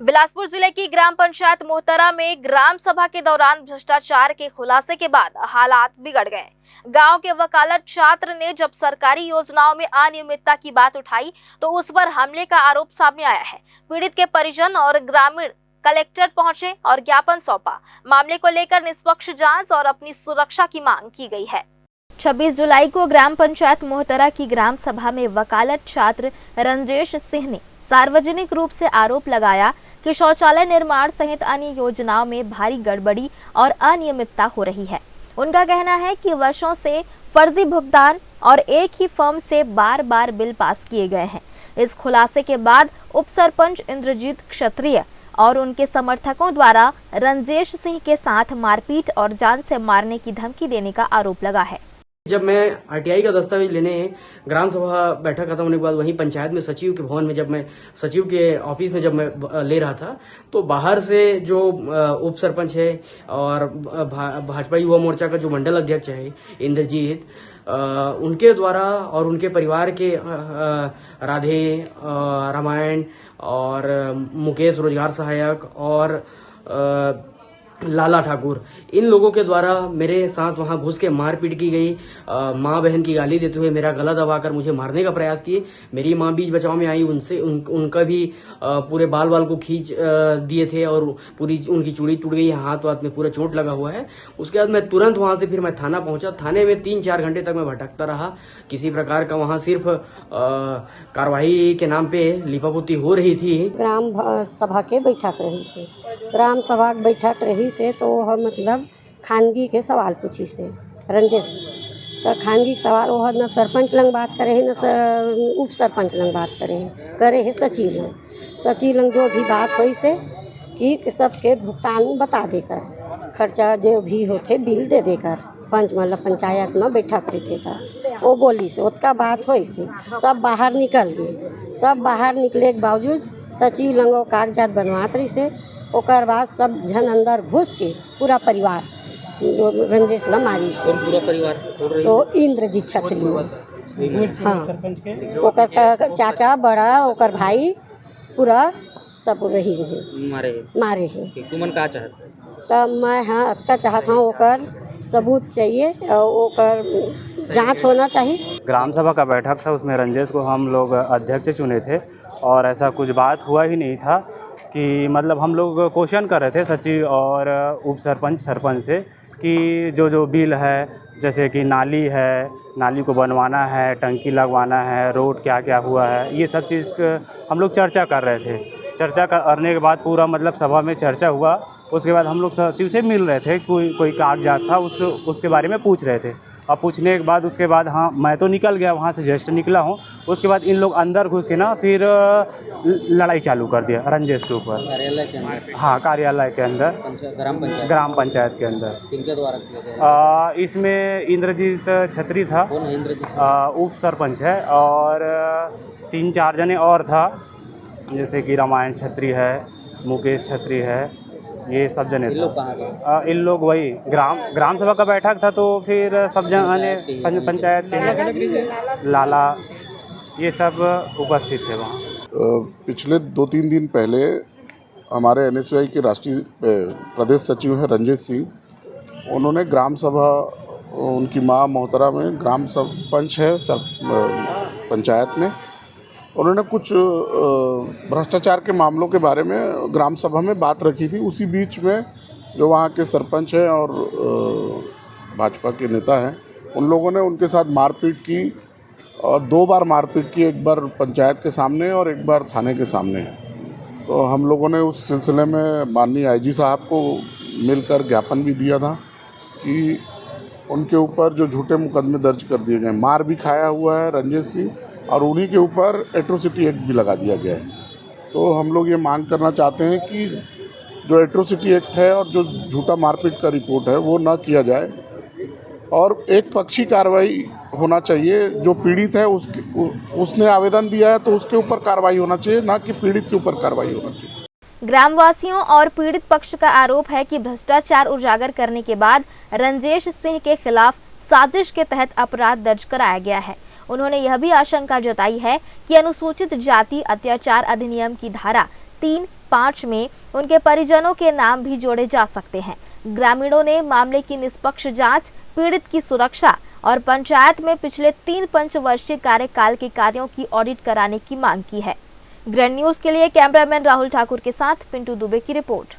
बिलासपुर जिले की ग्राम पंचायत मोहतरा में ग्राम सभा के दौरान भ्रष्टाचार के खुलासे के बाद हालात बिगड़ गए। गांव के वकालत छात्र ने जब सरकारी योजनाओं में अनियमितता की बात उठाई तो उस पर हमले का आरोप सामने आया है। पीड़ित के परिजन और ग्रामीण कलेक्टर पहुंचे और ज्ञापन सौंपा। मामले को लेकर निष्पक्ष जांच और अपनी सुरक्षा की मांग की गई है। 26 जुलाई को ग्राम पंचायत मोहतरा की ग्राम सभा में वकालत छात्र रंजेश सिंह ने सार्वजनिक रूप से आरोप लगाया कि शौचालय निर्माण सहित अन्य योजनाओं में भारी गड़बड़ी और अनियमितता हो रही है। उनका कहना है कि वर्षों से फर्जी भुगतान और एक ही फर्म से बार बार बिल पास किए गए हैं। इस खुलासे के बाद उप सरपंच इंद्रजीत क्षत्रिय और उनके समर्थकों द्वारा रंजेश सिंह के साथ मारपीट और जान से मारने की धमकी देने का आरोप लगा है। जब मैं आरटीआई का दस्तावेज लेने ग्राम सभा बैठक खत्म होने के बाद वहीं पंचायत में सचिव के भवन में जब मैं सचिव के ऑफिस में जब मैं ले रहा था तो बाहर से जो उप सरपंच है और भाजपा युवा मोर्चा का जो मंडल अध्यक्ष है इंद्रजीत, उनके द्वारा और उनके परिवार के राधे, रामायण और मुकेश रोजगार सहायक और लाला ठाकुर, इन लोगों के द्वारा मेरे साथ वहां घुस के मारपीट की गई। माँ बहन की गाली देते हुए मेरा गला दबाकर मुझे मारने का प्रयास किए। मेरी माँ बीच बचाव में आई, उनका भी पूरे बाल को खींच दिए थे और पूरी उनकी चूड़ी टूट गई, हाथ वाथ में पूरा चोट लगा हुआ है। उसके बाद मैं तुरंत वहां से फिर मैं थाना पहुंचा। थाने में 3-4 घंटे तक मैं भटकता रहा। किसी प्रकार का वहां सिर्फ कार्रवाई के नाम पे लिपापोती हो रही थी। ग्राम सभा के बैठक रही से ग्राम सभा के बैठक रही से तो हम मतलब खानगी के सवाल पूछी से रंजेश तो खानगी के सवाल वो न सरपंच लंग बात करे है न उप सरपंच लंग बात करे है सचिव लंग जो भी बात हुई से कि सबके भुगतान बता देकर खर्चा जो भी होते बिल दे देकर मतलब पंचायत में बैठक रही था। वो बोली से उसका बात हुई से सब बाहर निकल गए। सब बाहर निकले के बावजूद सचिव लंगो कागजात बनवात रही से ओकर बाद सब जन अंदर घुस के पूरा परिवार रंजेश ला मारी से पूरा परिवार तो इंद्रजीत क्षत्रिय, हाँ, ओकर चाचा बड़ा ओकर भाई पूरा सब रही मारे है। तुमन का चाहत तब मैं हाँ अत्ता चाहता हूँ ओकर सबूत चाहिए और ओकर जांच होना चाहिए। ग्राम सभा का बैठक था, उसमें रंजेश को हम लोग अध्यक्ष चुने थे और ऐसा कुछ बात हुआ ही नहीं था कि मतलब हम लोग क्वेश्चन कर रहे थे सचिव और उप सरपंच से कि जो बिल है, जैसे कि नाली है, नाली को बनवाना है, टंकी लगवाना है, रोड क्या क्या हुआ है, ये सब चीज़ हम लोग चर्चा कर रहे थे। चर्चा करने के बाद पूरा मतलब सभा में चर्चा हुआ। उसके बाद हम लोग सचिव से मिल रहे थे, कोई कागजात था उसके बारे में पूछ रहे थे। और पूछने के बाद उसके बाद हाँ मैं तो निकल गया, वहाँ से जस्ट निकला हूँ। उसके बाद इन लोग अंदर घुस के ना फिर लड़ाई चालू कर दिया रंजेश के ऊपर। कार्यालय के अंदर? हाँ, कार्यालय के अंदर, ग्राम पंचायत के अंदर। किनके द्वारा किया गया? इसमें इंद्रजीत छत्री था, उप सरपंच है, और 3-4 जने और था, जैसे कि रामायण छत्री है, मुकेश छत्री है, ये सब जने इन लोग वही ग्राम सभा का बैठक था तो फिर सब जने पंचायत के लाला ये सब उपस्थित थे वहाँ। पिछले 2-3 दिन पहले हमारे एनएसयूआई के राष्ट्रीय प्रदेश सचिव हैं रंजेश सिंह, उन्होंने ग्राम सभा उनकी माँ मोहतरा में ग्राम सरपंच है पंचायत में, उन्होंने कुछ भ्रष्टाचार के मामलों के बारे में ग्राम सभा में बात रखी थी। उसी बीच में जो वहाँ के सरपंच हैं और भाजपा के नेता हैं, उन लोगों ने उनके साथ मारपीट की और 2 बार मारपीट की, एक बार पंचायत के सामने और एक बार थाने के सामने। तो हम लोगों ने उस सिलसिले में माननीय आईजी साहब को मिलकर ज्ञापन भी दिया था कि उनके ऊपर जो झूठे मुकदमे दर्ज कर दिए गए, मार भी खाया हुआ है रंजेश सिंह, और उन्हीं के ऊपर एट्रोसिटी एक्ट भी लगा दिया गया है। तो हम लोग ये मांग करना चाहते हैं कि जो एट्रोसिटी एक्ट है और जो झूठा मारपीट का रिपोर्ट है वो ना किया जाए और एक पक्षी कार्रवाई होना चाहिए। जो पीड़ित है उसने आवेदन दिया है तो उसके ऊपर कार्रवाई होना चाहिए, ना कि पीड़ित के ऊपर कार्रवाई होना चाहिए। ग्रामवासियों और पीड़ित पक्ष का आरोप है कि भ्रष्टाचार उजागर करने के बाद रंजेश सिंह के खिलाफ साजिश के तहत अपराध दर्ज कराया गया है। उन्होंने यह भी आशंका जताई है कि अनुसूचित जाति अत्याचार अधिनियम की धारा 3, 5 में उनके परिजनों के नाम भी जोड़े जा सकते हैं। ग्रामीणों ने मामले की निष्पक्ष जांच, पीड़ित की सुरक्षा और पंचायत में पिछले 3 पंचवर्षीय कार्यकाल के कार्यों की ऑडिट कराने की मांग की है। ग्रैंड न्यूज के लिए कैमरामैन राहुल ठाकुर के साथ पिंटू दुबे की रिपोर्ट।